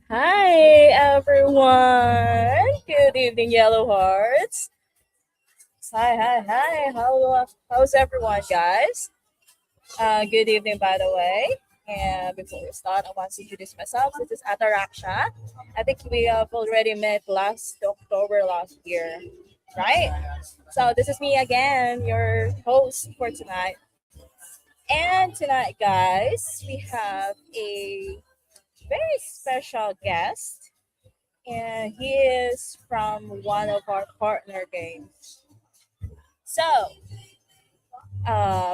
Hi, everyone. Good evening, Yellow Hearts. Hi, hi, hi. How's everyone, guys? Good evening, by the way. And before we start, I want to introduce myself. This is Ataraxia. I think we have already met last October last year, right? So this is me again, your host for tonight. And tonight, guys, we have a very special guest, and he is from one of our partner games. So,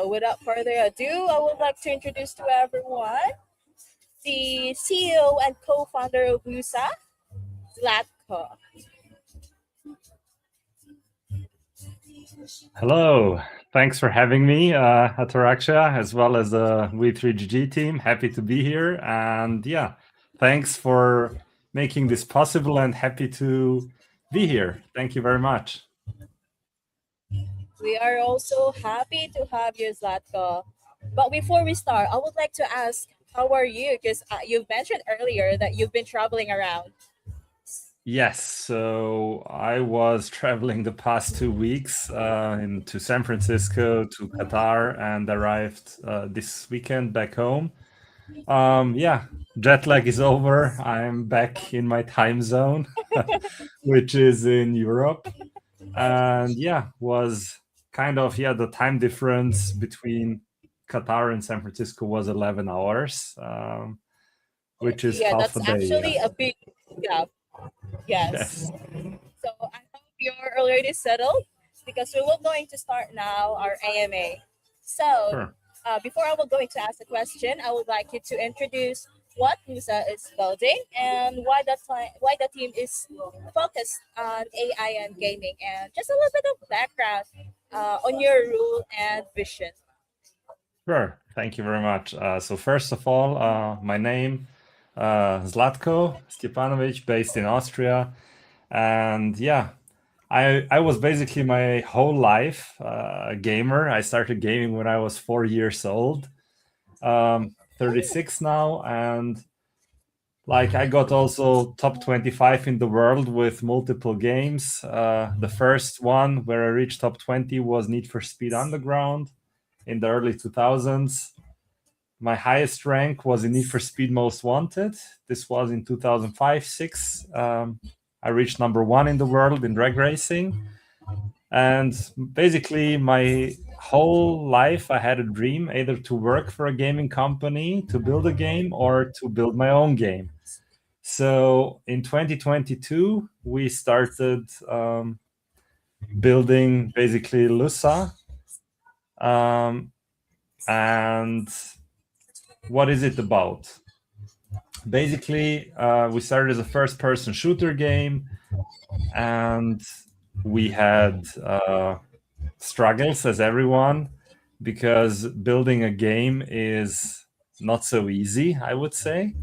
without further ado, I would like to introduce to everyone the CEO and co-founder of LUSSA, Zlatko. Hello, thanks for having me, Ataraxia, as well as the We3GG team. Happy to be here. And yeah, thanks for making this possible and happy to be here. Thank you very much. We are also happy to have you, Zlatko. But before we start, I would like to ask, how are you? Because you've mentioned earlier that you've been traveling around. Yes, so I was traveling the past 2 weeks into San Francisco to Qatar and arrived this weekend back home. Yeah, jet lag is over. I'm back in my time zone, which is in Europe. And yeah, was kind of, yeah, the time difference between Qatar and San Francisco was 11 hours, which is Yeah, half that's a day. actually a big gap. Yes. Yes, So I hope you're already settled because we will going to start now our AMA. So sure. before I will going to ask the question, I would like you to introduce what LUSA is building and why the team is focused on AI and gaming, and just a little bit of background on your role and vision. Sure. Thank you very much. So first of all, my name, Zlatko Stepanovic, based in Austria. And yeah, I was basically my whole life a gamer. I started gaming when I was 4 years old. 36 now, and like I got also top 25 in the world with multiple games. The first one where I reached top 20 was Need for Speed Underground in the early 2000s. My highest rank was in Need for Speed Most Wanted. This was in 2005-6. I reached number one in the world in drag racing. And basically, my whole life, I had a dream either to work for a gaming company to build a game or to build my own game. So in 2022, we started building basically LUSSA. And what is it about? Basically, we started as a first person shooter game, and we had struggles as everyone, because building a game is not so easy, I would say.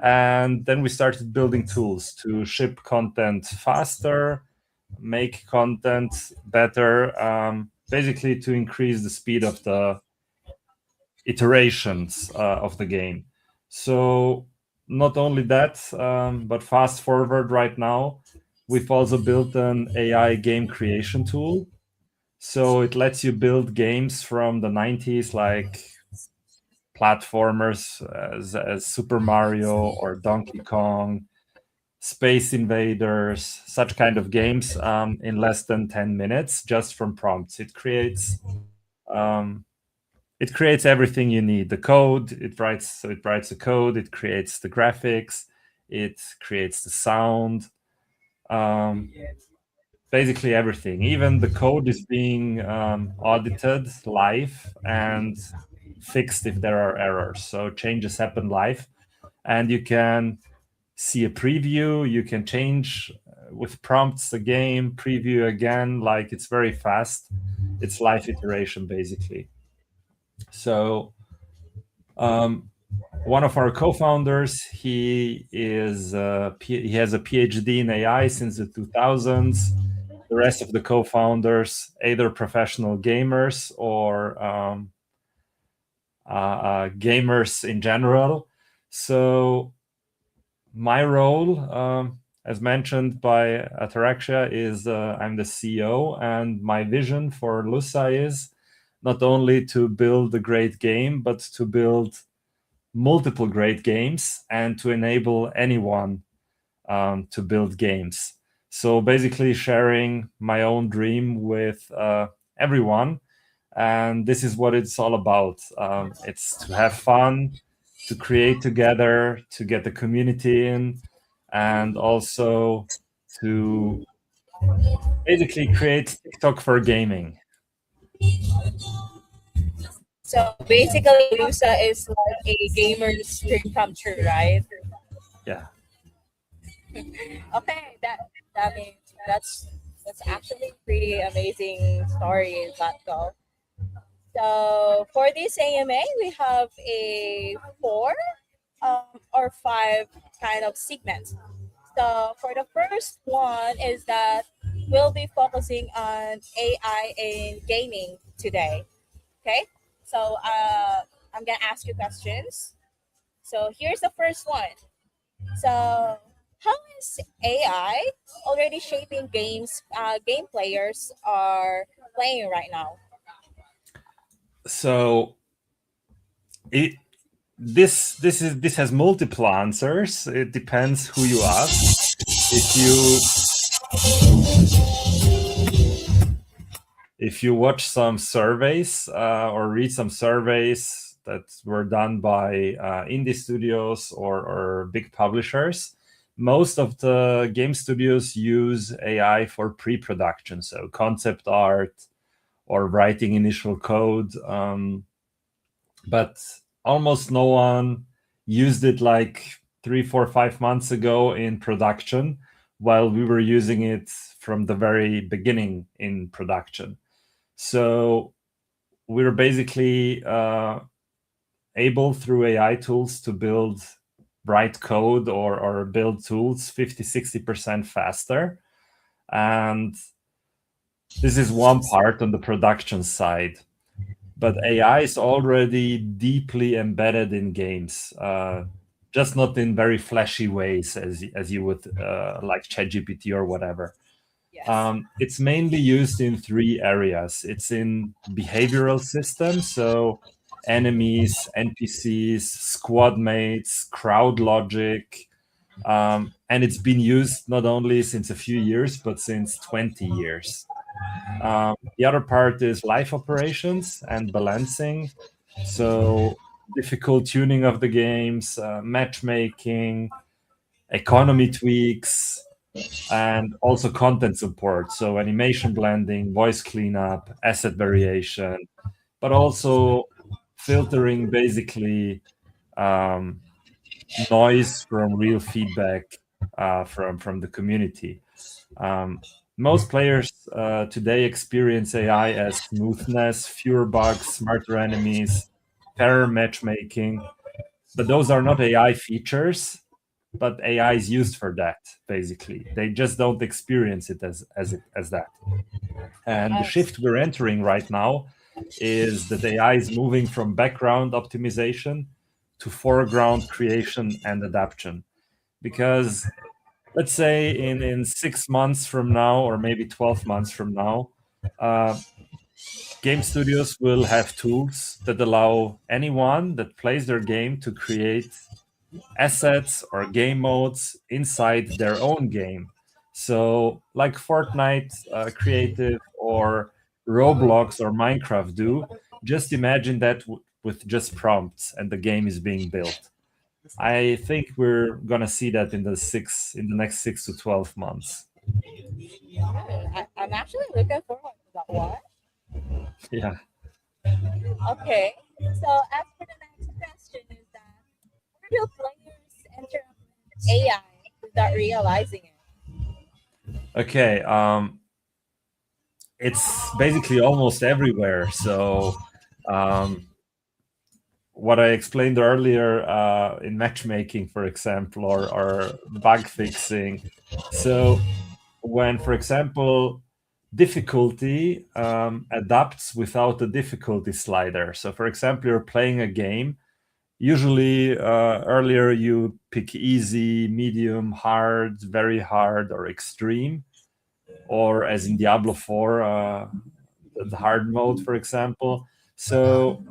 And then we started building tools to ship content faster, make content better, basically to increase the speed of the iterations of the game. So not only that, but fast forward right now, we've also built an AI game creation tool. So it lets you build games from the 90s, like platformers as Super Mario or Donkey Kong, Space Invaders, such kind of games, in less than 10 minutes just from prompts. Um, it creates everything you need. The code, it writes the code, it creates the graphics, it creates the sound, basically everything. Even the code is being audited live and fixed if there are errors. So changes happen live, and you can see a preview. You can change with prompts the game, preview again. Like, it's very fast. It's live iteration basically. So one of our co-founders, he has a PhD in AI since the 2000s. the rest of the co-founders, either professional gamers or gamers in general. So my role, as mentioned by Ataraxia, is I'm the CEO, and my vision for LUSSA is not only to build a great game, but to build multiple great games and to enable anyone to build games. So basically sharing my own dream with everyone. And this is what it's all about. It's to have fun, to create together, to get the community in, and also to basically create TikTok for gaming. So basically, LUSA is like a gamer's dream come true, right? Yeah. Okay, that means that's actually pretty amazing story, Zlatko. So for this AMA, we have a four or five kind of segments. So for the first one is that we'll be focusing on AI in gaming today. Okay, so I'm gonna ask you questions. So here's the first one. So how is AI already shaping games game players are playing right now? So this has multiple answers. It depends who you ask. If you watch some surveys or read some surveys that were done by indie studios or big publishers, most of the game studios use AI for pre-production, so concept art or writing initial code. But almost no one used it like 3, 4, 5 months ago in production, while we were using it from the very beginning in production. So we're basically able through AI tools to build write code or build tools 50-60% faster. And this is one part on the production side. But AI is already deeply embedded in games, just not in very flashy ways as you would like ChatGPT or whatever. Yes. It's mainly used in three areas. It's in behavioral systems, so enemies, NPCs, squad mates, crowd logic. And it's been used not only since a few years, but since 20 years. The other part is life operations and balancing. So difficult tuning of the games, matchmaking, economy tweaks, and also content support. So animation blending, voice cleanup, asset variation, but also filtering basically noise from real feedback from the community. Most players today experience AI as smoothness, fewer bugs, smarter enemies, fairer matchmaking, but those are not AI features, but AI is used for that. Basically, they just don't experience it as that. And the Yes. shift we're entering right now is that AI is moving from background optimization to foreground creation and adaptation. Because let's say in 6 months from now, or maybe 12 months from now, game studios will have tools that allow anyone that plays their game to create assets or game modes inside their own game. So, like Fortnite Creative or Roblox or Minecraft do, just imagine that with just prompts and the game is being built. I think we're gonna see that in the next 6 to 12 months. I'm actually looking forward to that one. Yeah. Okay. So as for the next question is that where do players interact with AI without realizing it? Okay. It's basically almost everywhere. So, um, what I explained earlier in matchmaking, for example, or bug fixing. So, when, for example, difficulty adapts without a difficulty slider. So, for example, you're playing a game. Usually, earlier you pick easy, medium, hard, very hard, or extreme. Or as in Diablo 4, the hard mode, for example. So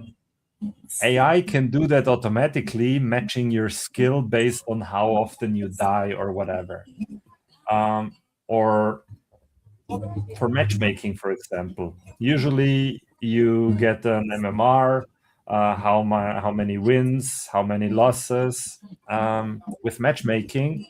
AI can do that automatically, matching your skill based on how often you die or whatever. Or for matchmaking, for example, usually you get an MMR, how many wins, how many losses. With matchmaking,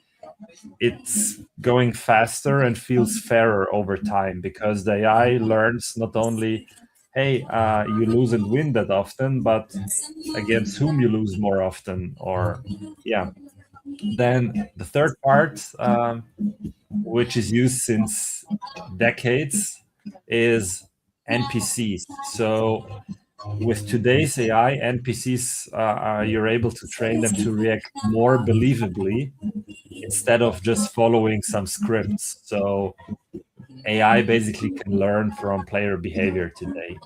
it's going faster and feels fairer over time because the AI learns not only, hey, you lose and win that often, but against whom you lose more often, or yeah. Then the third part, which is used since decades, is NPCs. So with today's AI, NPCs, you're able to train them to react more believably instead of just following some scripts. So AI basically can learn from player behavior today.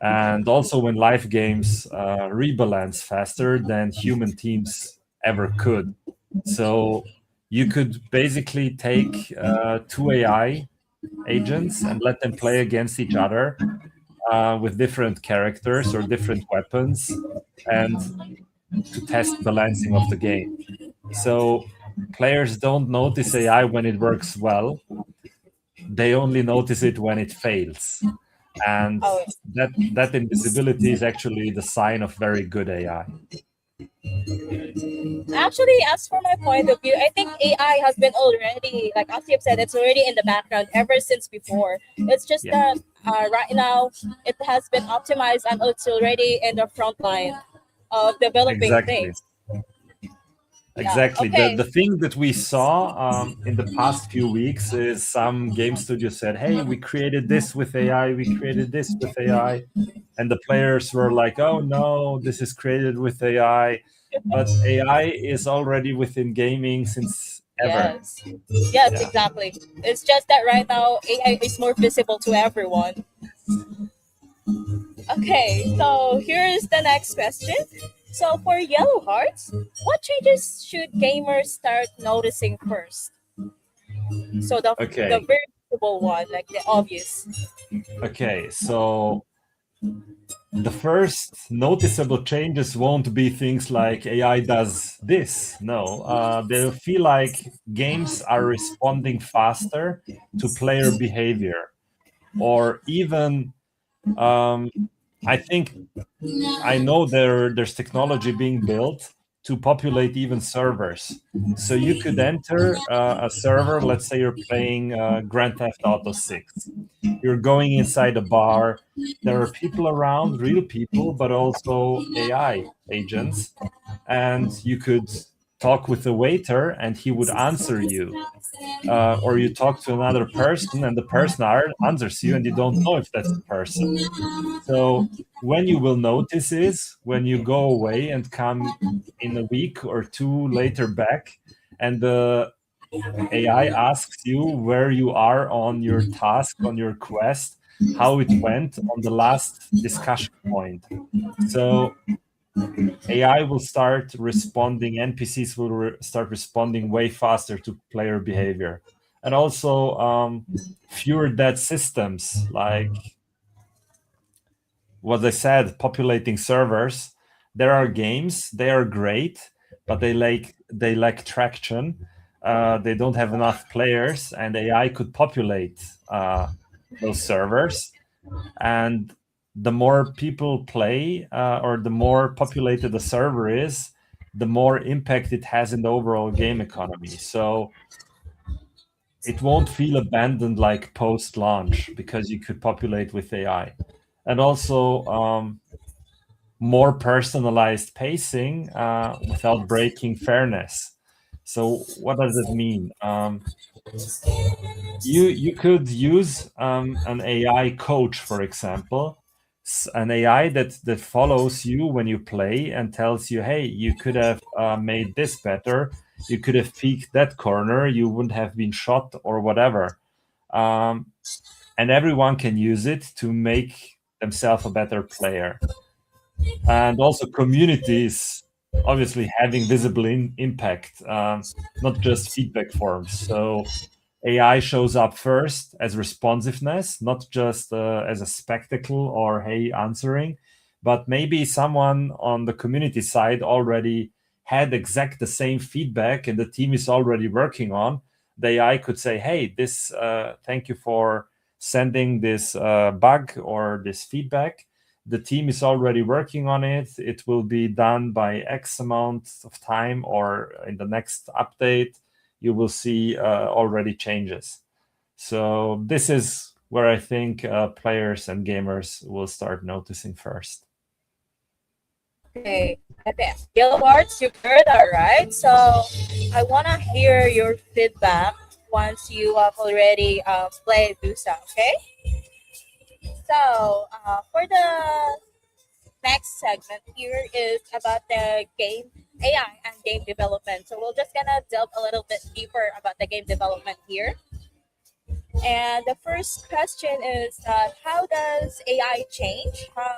And also when live games rebalance faster than human teams ever could. So you could basically take two AI agents and let them play against each other with different characters or different weapons and to test balancing of the game. So players don't notice AI when it works well. They only notice it when it fails. And Oh, that invisibility is actually the sign of very good AI. actually, as for my point of view, I think AI has been already, like as you've said, it's already in the background ever since before. It's just Yeah, that right now it has been optimized and it's already in the front line of developing exactly. things. Yeah. Exactly. The Okay. the thing that we saw in the past few weeks is some game studio said, "Hey, we created this with AI. We created this with AI," and the players were like, "Oh no, this is created with AI." But AI is already within gaming since ever. Yes. Yes, Yeah. exactly. It's just that right now AI is more visible to everyone. Okay, so here's the next question. So for yellow hearts, what changes should gamers start noticing first? So the Okay. very visible one, like the obvious. Okay. So the first noticeable changes won't be things like AI does this. No, they'll feel like games are responding faster to player behavior, or even I think I know there's technology being built to populate even servers. So you could enter a server. Let's say you're playing Grand Theft Auto 6. You're going inside a bar. There are people around, real people, but also AI agents, and you could talk with the waiter, and he would answer you. Or you talk to another person, and the person answers you, and you don't know if that's the person. So when you will notice is when you go away and come in a week or two later back, and the AI asks you where you are on your task, on your quest, how it went on the last discussion point. So AI will start responding, NPCs will start responding way faster to player behavior. And also fewer dead systems, like what I said, populating servers. There are games, they are great, but they lack traction. They don't have enough players, and AI could populate those servers. And the more people play, or the more populated the server is, the more impact it has in the overall game economy. So it won't feel abandoned like post launch because you could populate with AI. And also, more personalized pacing without breaking fairness. So what does it mean? You could use an AI coach, for example, an AI that follows you when you play and tells you, hey, you could have made this better, you could have peeked that corner, you wouldn't have been shot or whatever. Um, and everyone can use it to make themselves a better player. And also communities obviously having visible impact, not just feedback forms. So AI shows up first as responsiveness, not just as a spectacle or hey answering, but maybe someone on the community side already had exact the same feedback and the team is already working on. The AI could say, hey, this thank you for sending this bug or this feedback. The team is already working on it. It will be done by X amount of time, or in the next update you will see already changes. So this is where I think players and gamers will start noticing first. Okay. Okay. Yellow Hearts, you've heard that, right? So I want to hear your feedback once you have already played LUSSA, okay? So for the next segment here is about the game AI and game development. So we're just gonna delve a little bit deeper about the game development here. And the first question is how does AI change how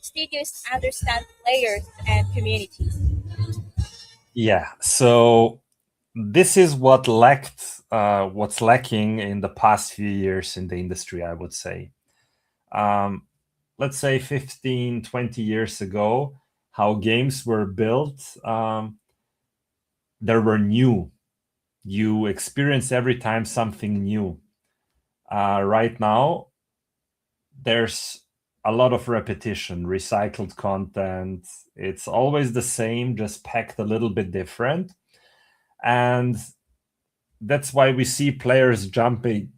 studios understand players and communities? Yeah. So this is what's lacking in the past few years in the industry, I would say. Let's say 15, 20 years ago, how games were built, they were new. You experience every time something new. Right now, there's a lot of repetition, recycled content. It's always the same, just packed a little bit different. And that's why we see players jumping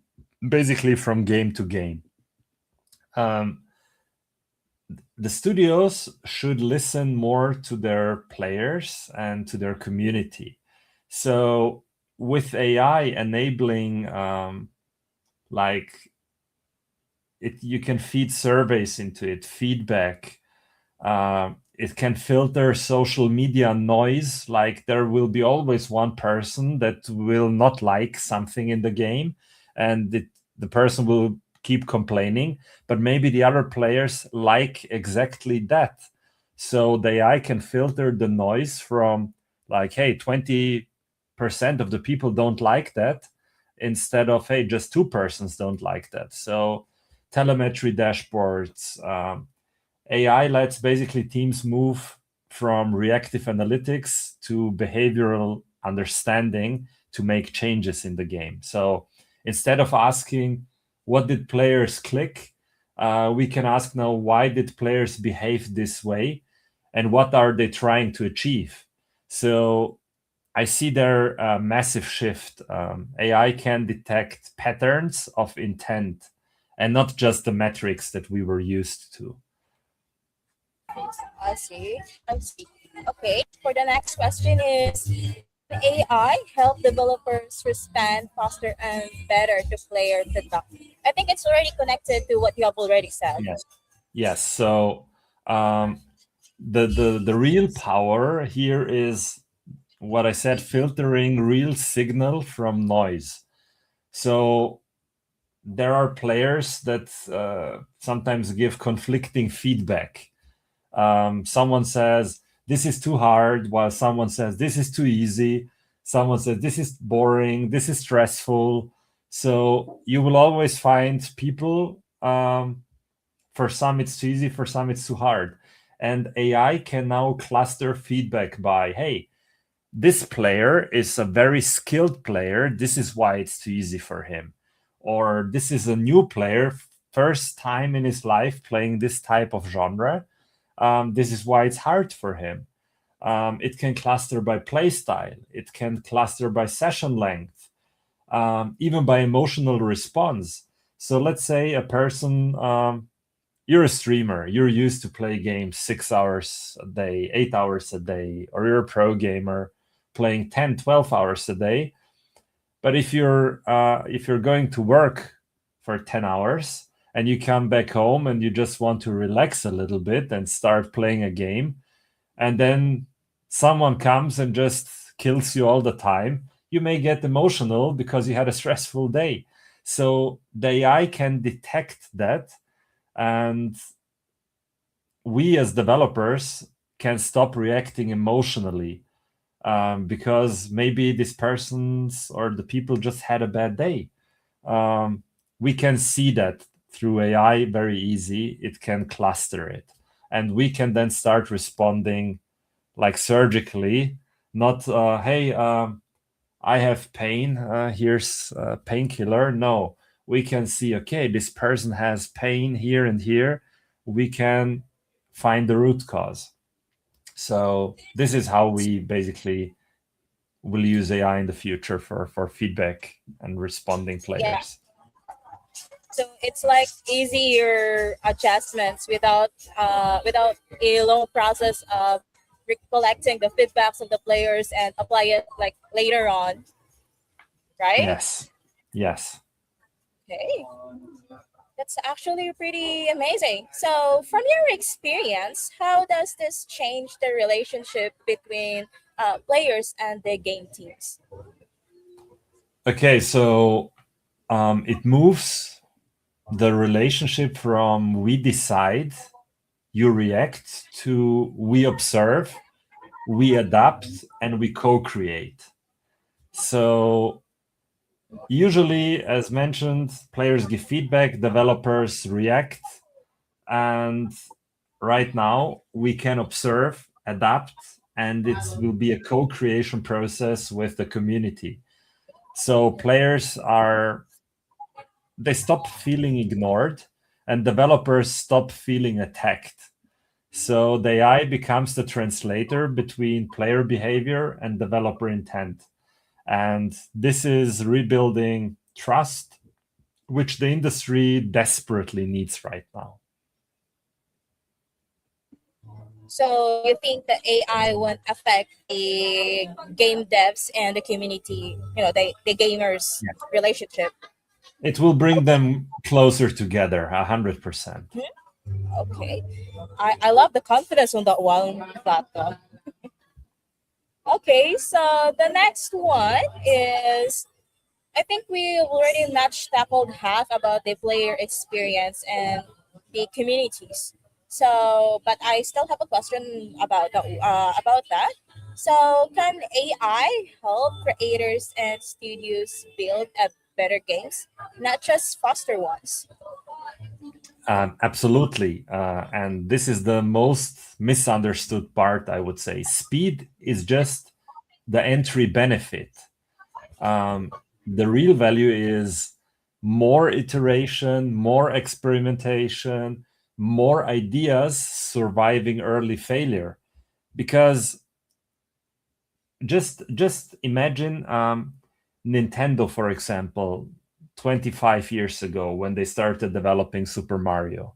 basically from game to game. The studios should listen more to their players and to their community. So with AI enabling like you can feed surveys into it, feedback. It can filter social media noise. Like there will be always one person that will not like something in the game, and the person will keep complaining, but maybe the other players like exactly that. So the AI can filter the noise from like, hey, 20% of the people don't like that, instead of, hey, just 2 persons don't like that. So telemetry dashboards, AI lets basically teams move from reactive analytics to behavioral understanding to make changes in the game. So instead of asking, what did players click? We can ask now, why did players behave this way? And what are they trying to achieve? So I see there a massive shift. AI can detect patterns of intent and not just the metrics that we were used to. I see. I see. Okay. For the next question is can AI help developers respond faster and better to player feedback? I think it's already connected to what you have already said. Yes. Yes. So the real power here is what I said, filtering real signal from noise. So there are players that sometimes give conflicting feedback. Someone says this is too hard, while someone says this is too easy. Someone says this is boring, this is stressful. So you will always find people, for some it's too easy, for some it's too hard. And AI can now cluster feedback by, hey, this player is a very skilled player, this is why it's too easy for him. Or this is a new player, first time in his life playing this type of genre. This is why it's hard for him. It can cluster by playstyle. It can cluster by session length, even by emotional response. So let's say a person, you're a streamer, you're used to play games 6 hours a day, 8 hours a day, or you're a pro gamer playing 10, 12 hours a day. But if you're going to work for 10 hours and you come back home and you just want to relax a little bit and start playing a game, and then someone comes and just kills you all the time, you may get emotional because you had a stressful day. So the AI can detect that, and we as developers can stop reacting emotionally, because maybe this person's or the people just had a bad day. We can see that through AI very easy. It can cluster it, and we can then start responding like surgically, not hey, I have pain, here's a painkiller. No, we can see, okay, this person has pain here and here. We can find the root cause. So this is how we basically will use AI in the future for feedback and responding players. So it's like easier adjustments without a long process of recollecting the feedbacks of the players and apply it like later on, right? Yes. Yes. Okay, that's actually pretty amazing. So, from your experience, how does this change the relationship between players and the game teams? Okay, so it moves the relationship from we decide, you react, to we observe, we adapt, and we co-create. So usually, as mentioned, players give feedback, developers react, and right now we can observe, adapt, and it will be a co-creation process with the community. So players they stop feeling ignored, and developers stop feeling attacked. So the AI becomes the translator between player behavior and developer intent. And this is rebuilding trust, which the industry desperately needs right now. So, you think the AI won't affect the game devs and the community, the gamers' Yeah. relationship? It will bring them closer together, 100%. Okay. I love the confidence on that one, Zlatko. Okay, so the next one is I think we already much tackled half about the player experience and the communities. So, but I still have a question about that. So, can AI help creators and studios build a better games, not just faster ones? Absolutely. And this is the most misunderstood part, I would say. Speed is just the entry benefit. The real value is more iteration, more experimentation, more ideas surviving early failure. Because just imagine Nintendo, for example, 25 years ago when they started developing Super Mario.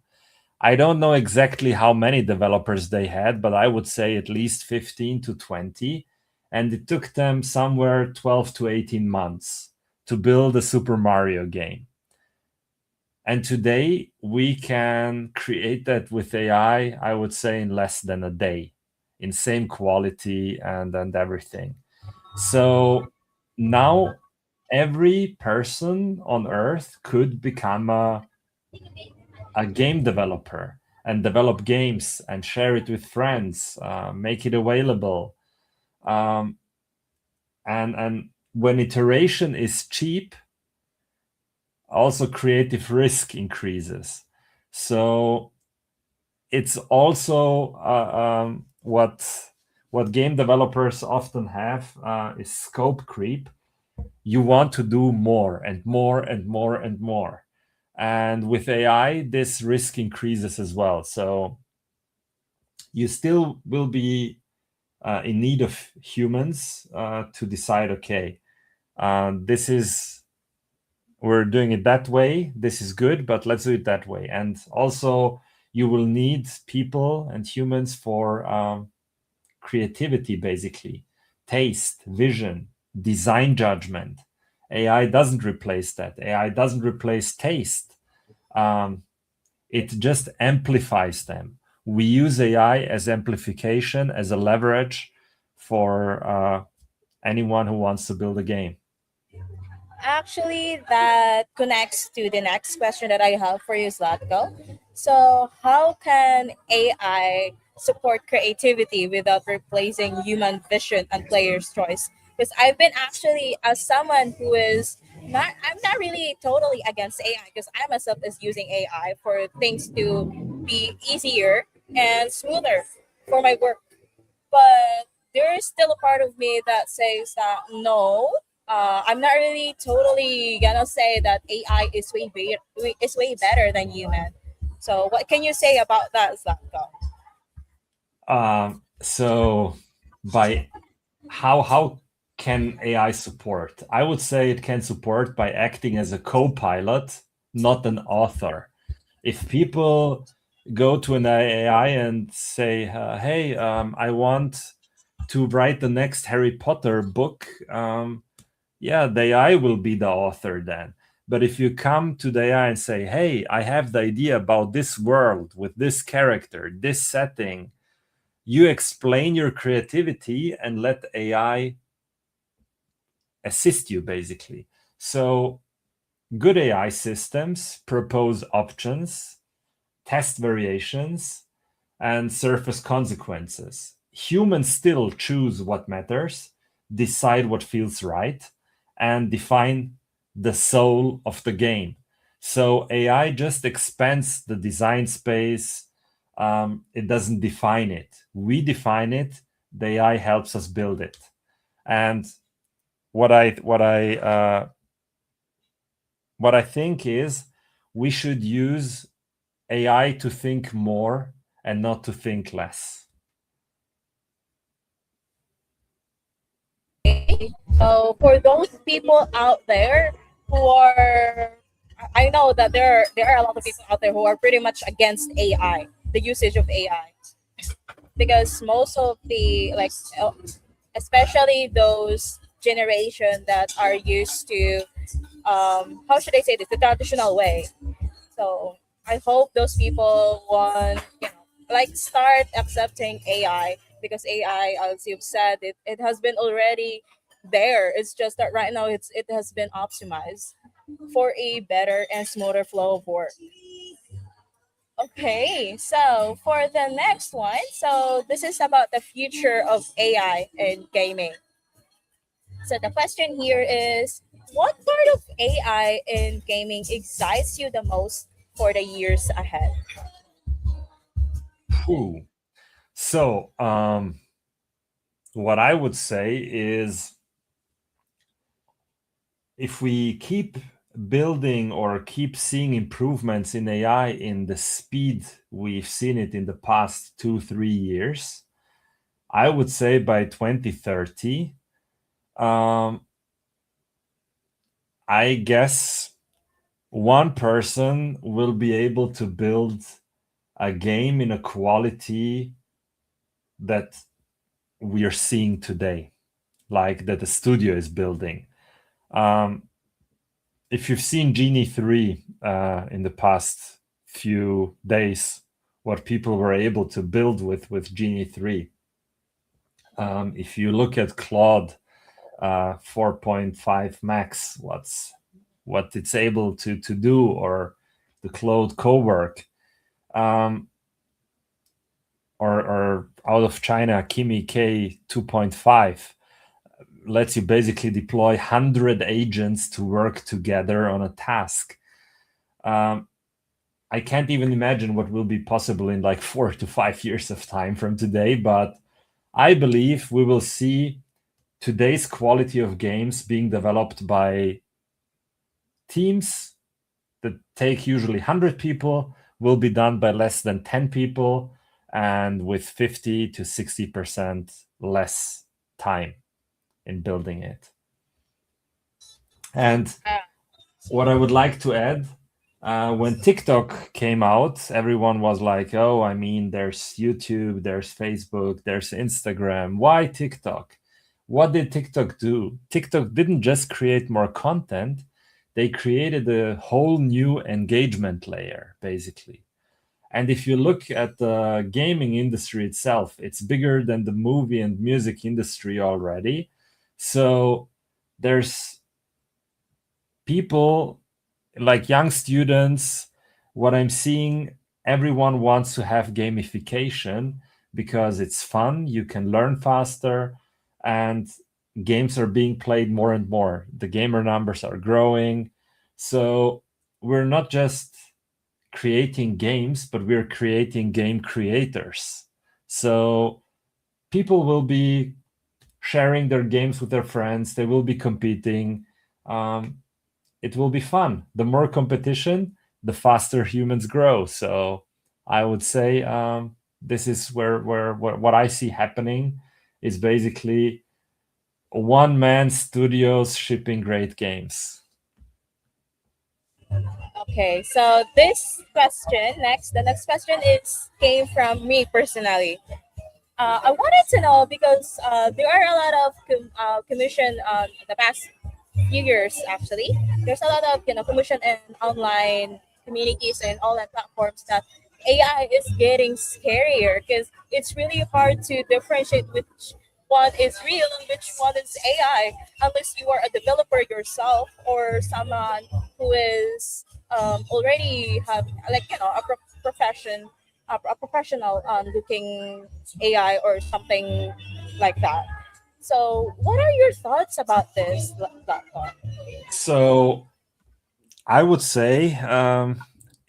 I don't know exactly how many developers they had, but I would say at least 15 to 20. And it took them somewhere 12 to 18 months to build a Super Mario game. And today we can create that with AI, I would say, in less than a day, in same quality and everything. So now every person on earth could become a game developer and develop games and share it with friends, make it available. Um, and when iteration is cheap, also creative risk increases. So it's also what game developers often have is scope creep. You want to do more and more and more and more. And with AI, this risk increases as well. So you still will be in need of humans to decide, okay, this is, we're doing it that way. This is good, but let's do it that way. And also, you will need people and humans for creativity, basically, taste, vision, design judgment. AI doesn't replace that. AI doesn't replace taste. It just amplifies them. We use AI as amplification, as a leverage for anyone who wants to build a game. actually, that connects to the next question that I have for you, Zlatko. So, how can AI support creativity without replacing human vision and player's choice? Because I've been actually, as someone who is not, I'm not really totally against AI because I myself is using AI for things to be easier and smoother for my work. But there is still a part of me that says that no, I'm not really totally gonna say that AI is way better than human. So what can you say about that, Zlatko? So by how can AI support? I would say it can support by acting as a co-pilot, not an author. If people go to an AI and say, "Hey, I want to write the next Harry Potter book," yeah, the AI will be the author then. But if you come to the AI and say, "Hey, I have the idea about this world with this character, this setting," you explain your creativity and let AI assist you basically. So good AI systems propose options, test variations, and surface consequences. Humans still choose what matters, decide what feels right, and define the soul of the game. So AI just expands the design space. It doesn't define it. We define it. The AI helps us build it. And what I what I what I think is we should use AI to think more and not to think less. So for those people out there who are, I know that there are a lot of people out there who are pretty much against AI, the usage of AI, because most of the especially those generation that are used to how should I say this, the traditional way. So I hope those people want, like, start accepting AI, because AI, as you've said, it has been already there. It's just that right now it has been optimized for a better and smoother flow of work. Okay, so for the next one, so this is about the future of AI in gaming. So the question here is, what part of AI in gaming excites you the most for the years ahead? Whew. So, what I would say is if we keep building or keep seeing improvements in AI in the speed we've seen it in the past 2, 3 years, I would say by 2030, I guess one person will be able to build a game in a quality that we are seeing today, like that the studio is building. If you've seen Genie 3 in the past few days, what people were able to build with Genie 3, if you look at Claude 4.5 Max, what it's able to do, or the Claude Cowork, or out of China, Kimi K 2.5, lets you basically deploy 100 agents to work together on a task. I can't even imagine what will be possible in like 4 to 5 years of time from today, but I believe we will see today's quality of games being developed by teams that take usually 100 people, will be done by less than 10 people, and with 50 to 60% less time in building it. And what I would like to add, when TikTok came out, everyone was like, oh, I mean, there's YouTube, there's Facebook, there's Instagram. Why TikTok? What did TikTok do? TikTok didn't just create more content, they created a whole new engagement layer, basically. And if you look at the gaming industry itself, it's bigger than the movie and music industry already. So there's people, like young students, what I'm seeing, everyone wants to have gamification because it's fun, you can learn faster, and games are being played more and more. The gamer numbers are growing. So we're not just creating games, but we're creating game creators. So people will be sharing their games with their friends, they will be competing. It will be fun. The more competition, the faster humans grow. So I would say this is where what I see happening is basically one-man studios shipping great games. Okay, so this question the next question is came from me personally. I wanted to know because there are a lot of commission the past few years actually. There's a lot of commission and online communities and online platforms that AI is getting scarier because it's really hard to differentiate which one is real and which one is AI unless you are a developer yourself or someone who is already have like a profession a professional looking AI or something like that. So, what are your thoughts about this, Zlatko? So I would say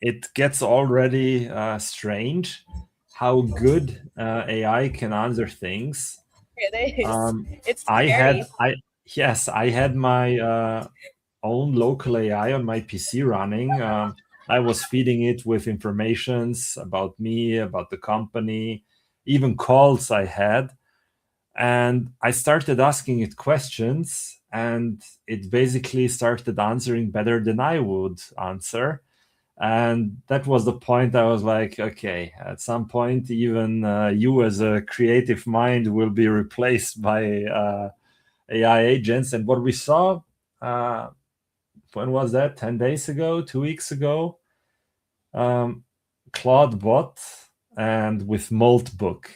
it gets already strange how good AI can answer things. It is. Um, It's I scary. had I Yes, I had my own local AI on my PC running. I was feeding it with informations about me, about the company, even calls I had, and I started asking it questions, and it basically started answering better than I would answer. And that was the point I was like, okay, at some point, even you as a creative mind will be replaced by AI agents. And what we saw, uh, when was that? 10 days ago, 2 weeks ago? Um, Claude bot and with Moltbook.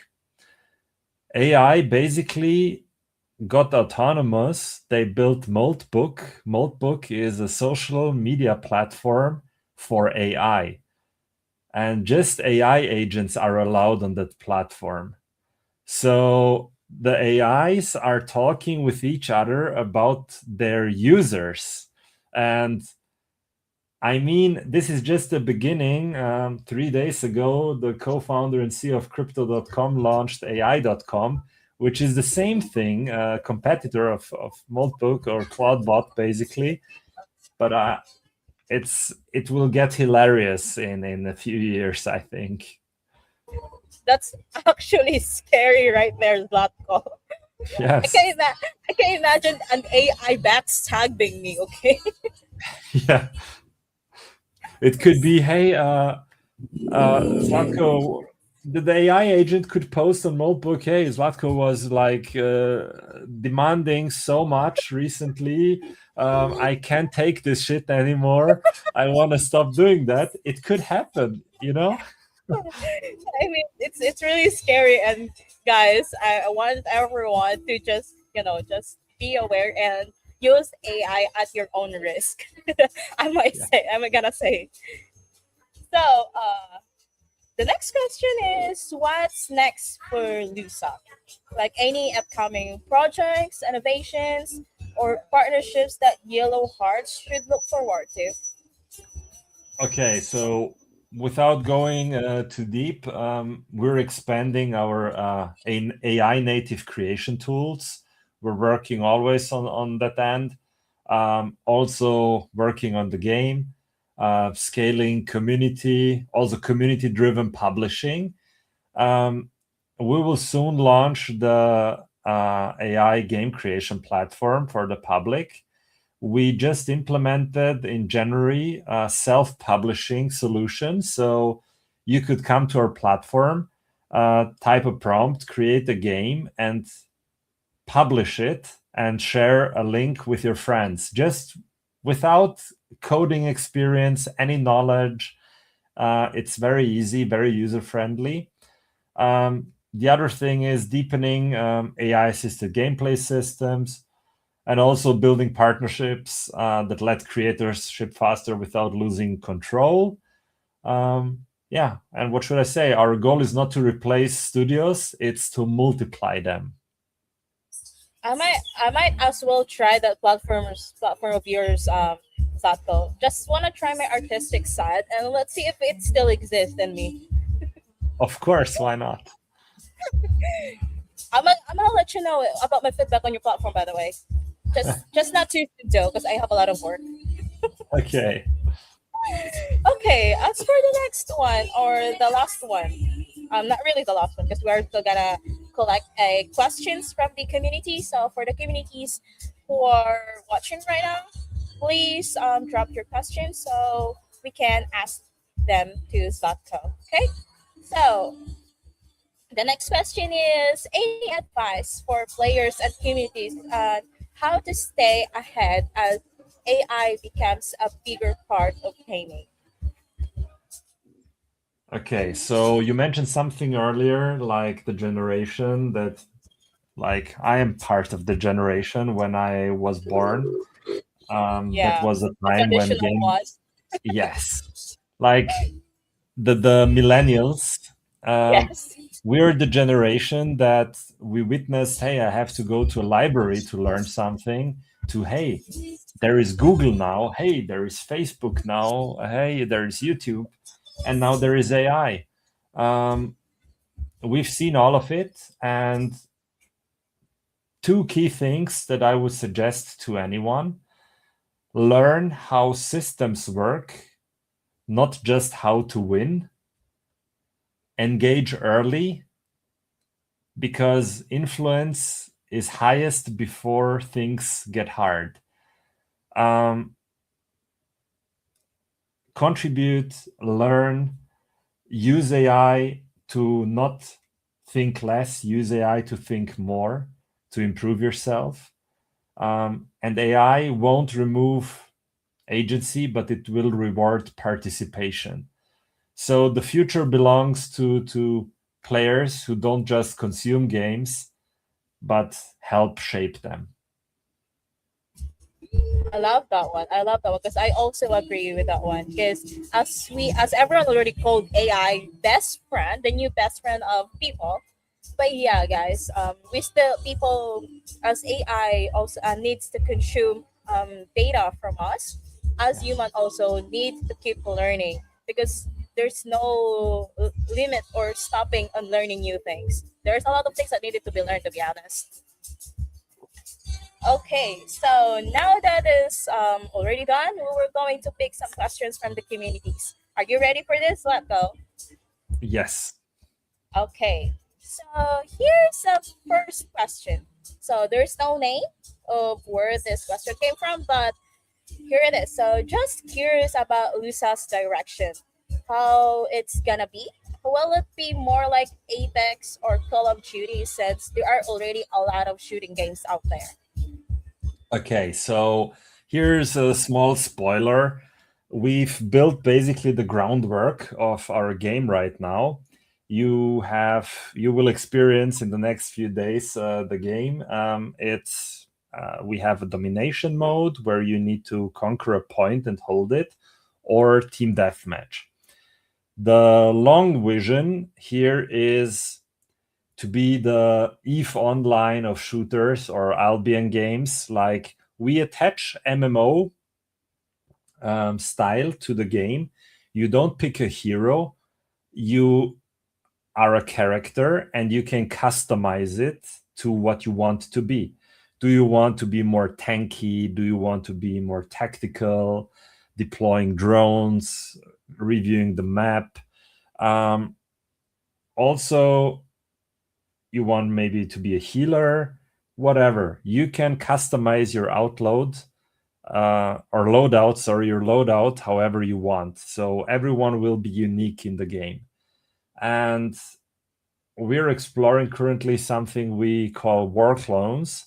AI basically got autonomous. They built Moltbook. Moltbook is a social media platform for AI. And just AI agents are allowed on that platform. So the AIs are talking with each other about their users. And I mean, this is just the beginning. 3 days ago, the co founder and CEO of crypto.com launched AI.com, which is the same thing, a competitor of Moltbook or Cloudbot, basically. But it will get hilarious in a few years, I think. That's actually scary right there, Zlatko. I Yes. can I can imagine an AI backstabbing me. Okay. Yeah. It could be, hey, Zlatko, the AI agent could post on Notebook, hey, Zlatko was like demanding so much recently. I can't take this shit anymore. I want to stop doing that. It could happen, you know? I mean, it's really scary. And guys, I want everyone to just just be aware and use AI at your own risk. I might Yeah. say. I'm gonna say. So, the next question is what's next for LUSSA? Like any upcoming projects, innovations, or partnerships that Yellow Hearts should look forward to? Okay, so without going too deep, we're expanding our AI native creation tools. We're working always on that end. Also working on the game, scaling community, also community driven publishing. Um, we will soon launch the AI game creation platform for the public. We just implemented in January a self-publishing solution. So you could come to our platform, type a prompt, create a game, and publish it and share a link with your friends, just without coding experience, any knowledge. It's very easy, very user-friendly. The other thing is deepening AI-assisted gameplay systems. and also building partnerships that let creators ship faster without losing control. Yeah, and what should I say? Our goal is not to replace studios; it's to multiply them. I might as well try that platform of yours, Zlatko. Just wanna try my artistic side and let's see if it still exists in me. Of course, why not? I'm gonna let you know about my feedback on your platform, by the way. Just not too soon though, because I have a lot of work. Okay. Okay, as for the next one or the last one, not really the last one because we're still gonna collect questions from the community. So for the communities who are watching right now, please drop your questions so we can ask them to Zlatko. Okay, so the next question is any advice for players and communities on how to stay ahead as AI becomes a bigger part of gaming? Okay, so you mentioned something earlier, like the generation that, like, I am part of the generation when I was born. That Yeah, was a the time when traditional game, was. yes, like the millennials. Um, Yes. we're the generation that we witnessed. Hey, I have to go to a library to learn something. To hey, there is Google now. Hey, there is Facebook now. Hey, there is YouTube, and now there is AI. Um, we've seen all of it, and two key things that I would suggest to anyone: learn how systems work, not just how to win. Engage early because influence is highest before things get hard. Um, contribute, learn, use AI to not think less, use AI to think more, to improve yourself. And AI won't remove agency, but it will reward participation. So the future belongs to players who don't just consume games, but help shape them. I love that one. I love that one because I also agree with that one. Because as everyone already called AI best friend, the new best friend of people. But yeah, guys, we still people as AI also needs to consume data from us. As human also need to keep learning because there's no limit or stopping on learning new things. There's a lot of things that needed to be learned. To be honest. Okay, so now that is already done, we were going to pick some questions from the communities. Are you ready for this? Let's go. Yes. Okay, so here's the first question. So there's no name of where this question came from, but here it is. So just curious about LUSSA's direction, how it's gonna be. Will it be more like Apex or Call of Duty since there are already a lot of shooting games out there? Okay, so here's a small spoiler. We've built basically the groundwork of our game right now. You will experience in the next few days the game. It's We have a domination mode where you need to conquer a point and hold it, or team deathmatch. The long vision here is to be the EVE Online of shooters or Albion games. Like, we attach MMO style to the game. You don't pick a hero, you are a character and you can customize it to what you want to be. Do you want to be more tanky? Do you want to be more tactical, deploying drones, reviewing the map? Also, you want maybe to be a healer, whatever. You can customize your outload or loadout, sorry, your loadout however you want. So everyone will be unique in the game. And we're exploring currently something we call war clones.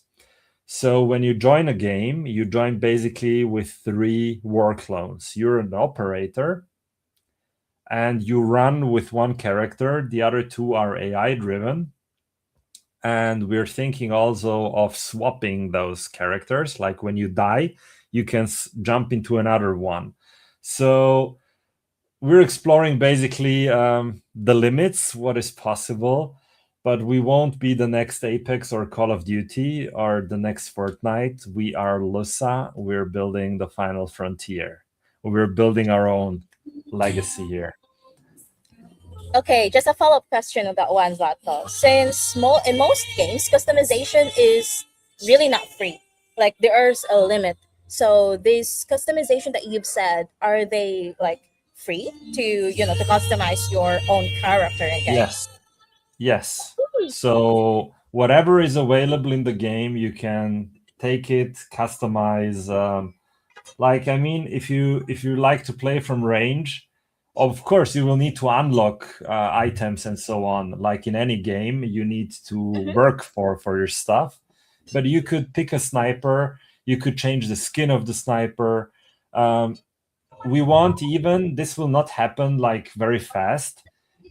So when you join a game, you join basically with 3 war clones. You're an operator and you run with one character, the other 2 are AI driven. and we're thinking also of swapping those characters. Like when you die, you can jump into another one. So we're exploring basically the limits, what is possible, but we won't be the next Apex or Call of Duty or the next Fortnite. We are LUSSA. We're building the final frontier. We're building our own legacy here. Okay, just a follow-up question on that one, Zlatko. Since in most games, customization is really not free. Like there's a limit. So this customization that you've said, are they like free to to customize your own character in game? Yes. Yes. So whatever is available in the game, you can take it, customize. Like I mean, if you like to play from range, of course you will need to unlock items and so on. Like in any game, you need to work for your stuff. But you could pick a sniper. You could change the skin of the sniper. We want even this will not happen like very fast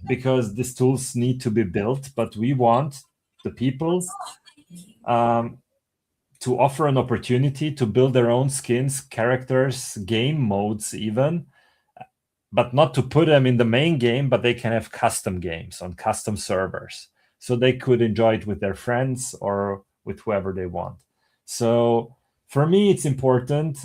because these tools need to be built, but we want the people to offer an opportunity to build their own skins, characters, game modes even, but not to put them in the main game, but they can have custom games on custom servers. So they could enjoy it with their friends or with whoever they want. So for me, it's important.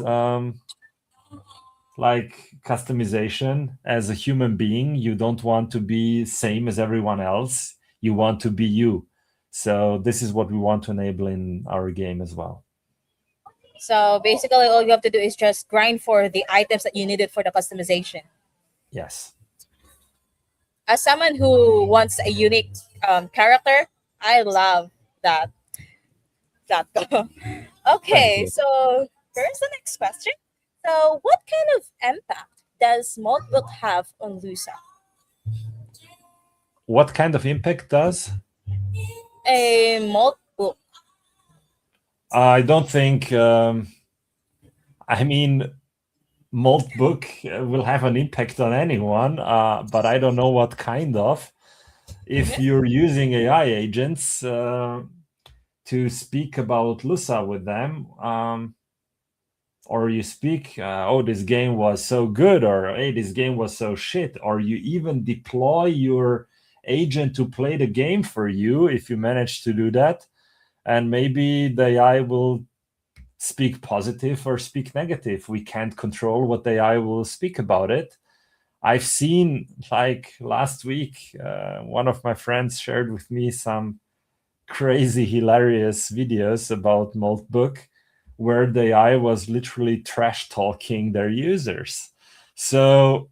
Like customization as a human being, you don't want to be same as everyone else. You want to be you. So this is what we want to enable in our game as well. So basically, all you have to do is just grind for the items that you needed for the customization. Yes. As someone who wants a unique character, I love that. That Thank okay, you. so here's the next question. So, what kind of impact does Maltbook have on LUSA? What kind of impact does? A Maltbook. I don't think. I mean, Maltbook will have an impact on anyone, but I don't know what kind of. If you're using AI agents to speak about LUSSA with them, or you speak, oh, this game was so good, or hey, this game was so shit, or you even deploy your agent to play the game for you if you manage to do that, and maybe the AI will speak positive or speak negative. We can't control what the AI will speak about it. I've seen, like last week, one of my friends shared with me some crazy, hilarious videos about Maltbook where the AI was literally trash talking their users. So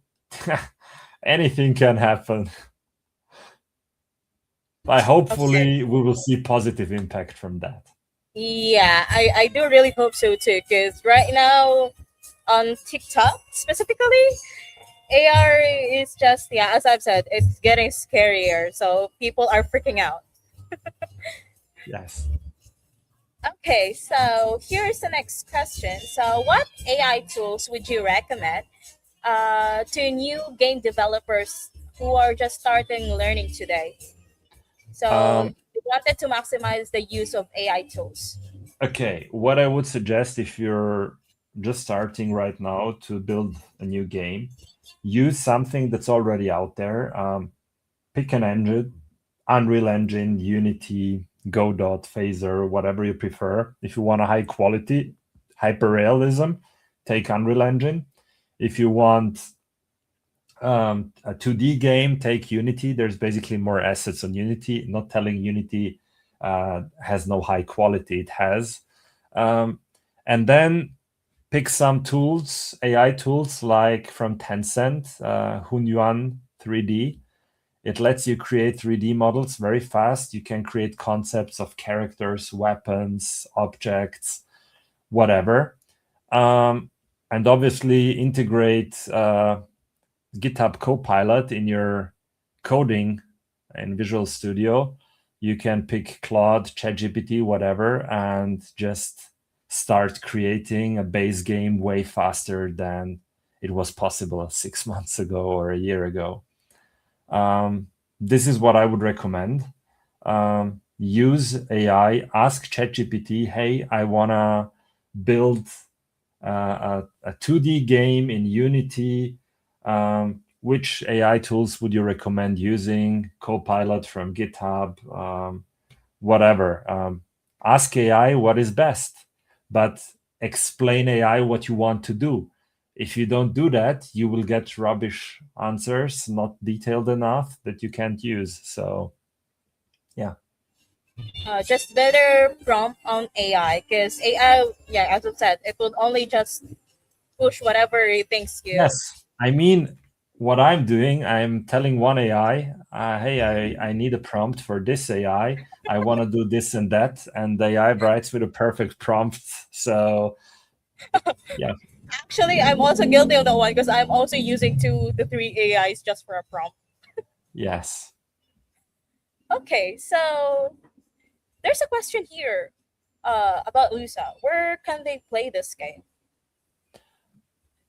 anything can happen. Hopefully we will see positive impact from that. Yeah, I do really hope so too, because right now on TikTok specifically, AR is just, yeah, as I've said, it's getting scarier. So people are freaking out. Yes. Okay, so here's the next question. So, what AI tools would you recommend to new game developers who are just starting learning today? So, Um, we wanted to maximize the use of AI tools. okay, what I would suggest if you're just starting right now to build a new game, use something that's already out there. Pick an engine, Unreal Engine, Unity, Godot, Phaser, whatever you prefer. If you want a high quality, hyper realism, take Unreal Engine. If you want a 2D game, take Unity. There's basically more assets on Unity. Not telling Unity has no high quality, it has. And then pick some tools, AI tools like from Tencent, Hunyuan 3D. It lets you create 3D models very fast. You can create concepts of characters, weapons, objects, whatever. And obviously integrate GitHub Copilot in your coding in Visual Studio. You can pick Claude, ChatGPT, whatever, and just start creating a base game way faster than it was possible 6 months ago or a year ago. This is what I would recommend. use AI, ask ChatGPT, hey, I want to build a 2D game in Unity. Which AI tools would you recommend using? Copilot from GitHub, whatever. Ask AI what is best, but explain AI what you want to do. If you don't do that, you will get rubbish answers, not detailed enough that you can't use. So, yeah. Just better prompt on AI because AI, yeah, as I said, it will only just push whatever it thinks you. Yes. I mean, what I'm doing, I'm telling one AI, hey, I need a prompt for this AI. I want to do this and that. And the AI writes with a perfect prompt. So, yeah. Actually, I'm also guilty of that one because I'm also using 2 to 3 AIs just for a prompt. Yes. Okay, so there's a question here about LUSSA. Where can they play this game?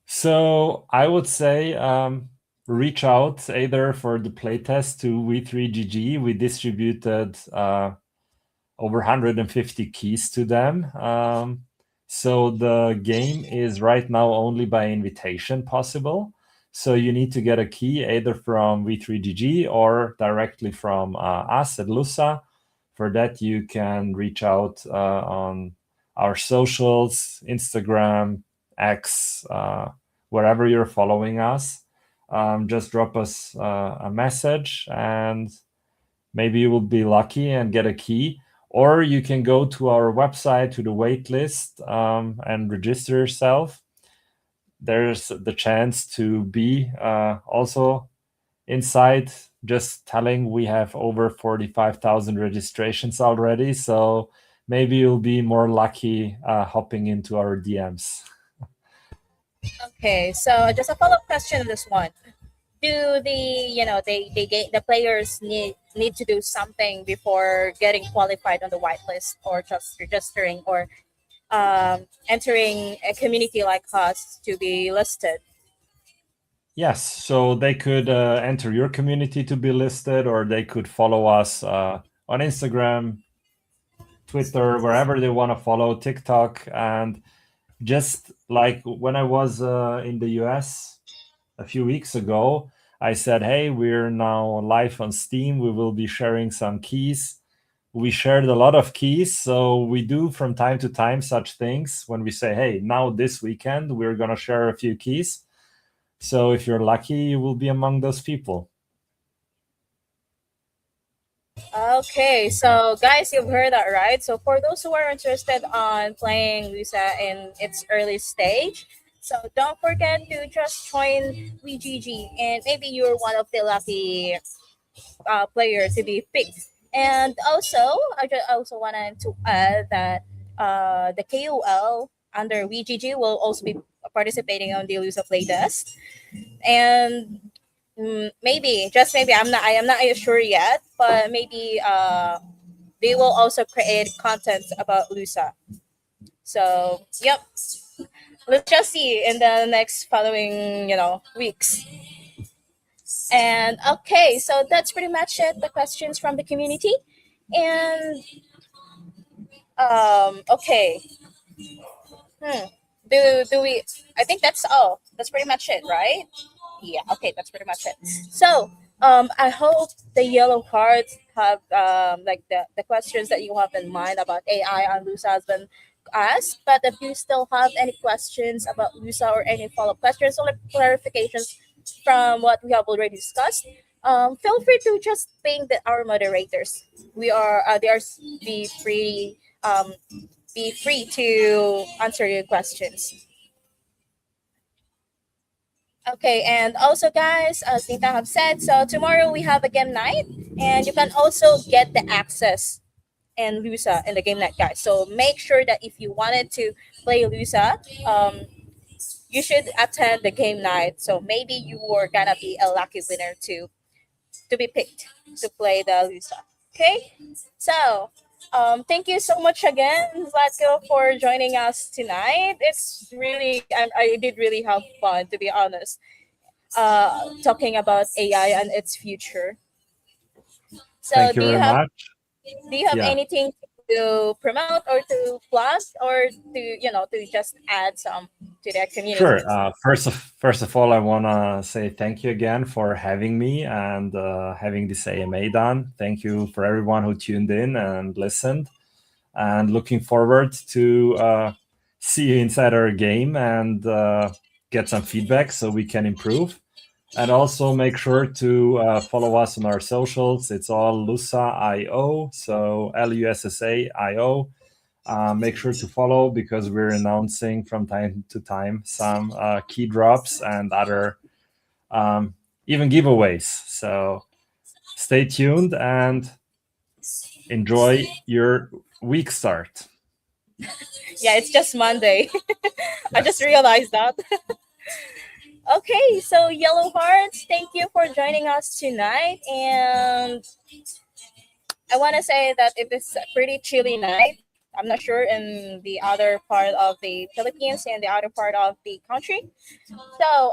So I would say reach out either for the playtest to V3GG. We distributed over 150 keys to them. So the game is right now only by invitation possible. So you need to get a key either from V3GG or directly from us at LUSSA. For that, you can reach out on our socials, Instagram, X, wherever you're following us. Just drop us a message and maybe you will be lucky and get a key. Or you can go to our website to the wait list and register yourself. There's the chance to be also inside. Just telling we have over 45,000 registrations already. So maybe you'll be more lucky hopping into our DMs. Okay, so just a follow up question on this one. Do the players need to do something before getting qualified on the whitelist or just registering or entering a community like us to be listed? Yes, so they could enter your community to be listed, or they could follow us on Instagram, Twitter, wherever they want to follow, TikTok. And just like when I was in the US a few weeks ago, I said, hey, we're now live on Steam. We will be sharing some keys. We shared a lot of keys. So we do from time to time such things when we say, hey, now this weekend, we're going to share a few keys. So if you're lucky, you will be among those people. Okay, so guys, you've heard that, right? So for those who are interested on playing LUSSA in its early stage, so don't forget to just join VGG, and maybe you're one of the lucky player to be picked. And also, I just also wanted to add that the KOL under VGG will also be participating on the LUSSA playtest, and maybe just maybe I am not sure yet, but maybe they will also create content about LUSSA. So yep, let's just see in the next following weeks. And okay, so that's pretty much it. The questions from the community, and okay, hmm. Do we? I think that's all. That's pretty much it, right? Yeah. Okay, that's pretty much it. So I hope the yellow cards have like the questions that you have in mind about AI on Lusa has been asked. But if you still have any questions about Lusa or any follow up questions or clarifications from what we have already discussed, feel free to just ping our moderators. We are they are be free to answer your questions. Okay, and also, guys, as Nita have said, so tomorrow we have a game night, and you can also get the access and Lusa in the game night, guys. So make sure that if you wanted to play Lusa, you should attend the game night. So maybe you are gonna be a lucky winner to be picked to play the Lusa. Okay, so thank you so much again, Zlatko, for joining us tonight. It's really I did really have fun, to be honest, talking about AI and its future. So Thank you do you very have much. Do you have Yeah, anything to promote or to plug or to to just add some to their sure. communities? First of all, I wanna say thank you again for having me and having this AMA done. Thank you for everyone who tuned in and listened, and looking forward to see you inside our game and get some feedback so we can improve. And also make sure to follow us on our socials. It's all LUSSA.io, so LUSSA.io. Make sure to follow because we're announcing from time to time some key drops and other um, even giveaways. So stay tuned and enjoy your week start. Yeah, it's just Monday. I just Yes. realized that. Okay, so Yellow Hearts, thank you for joining us tonight. And I want to say that it is a pretty chilly night. I'm not sure in the other part of the Philippines and the other part of the country. So,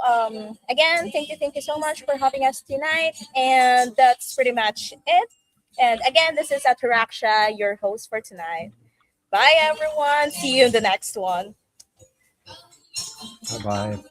again, thank you so much for having us tonight. And that's pretty much it. And again, this is Ataraxia, your host for tonight. Bye, everyone. See you in the next one. Bye bye.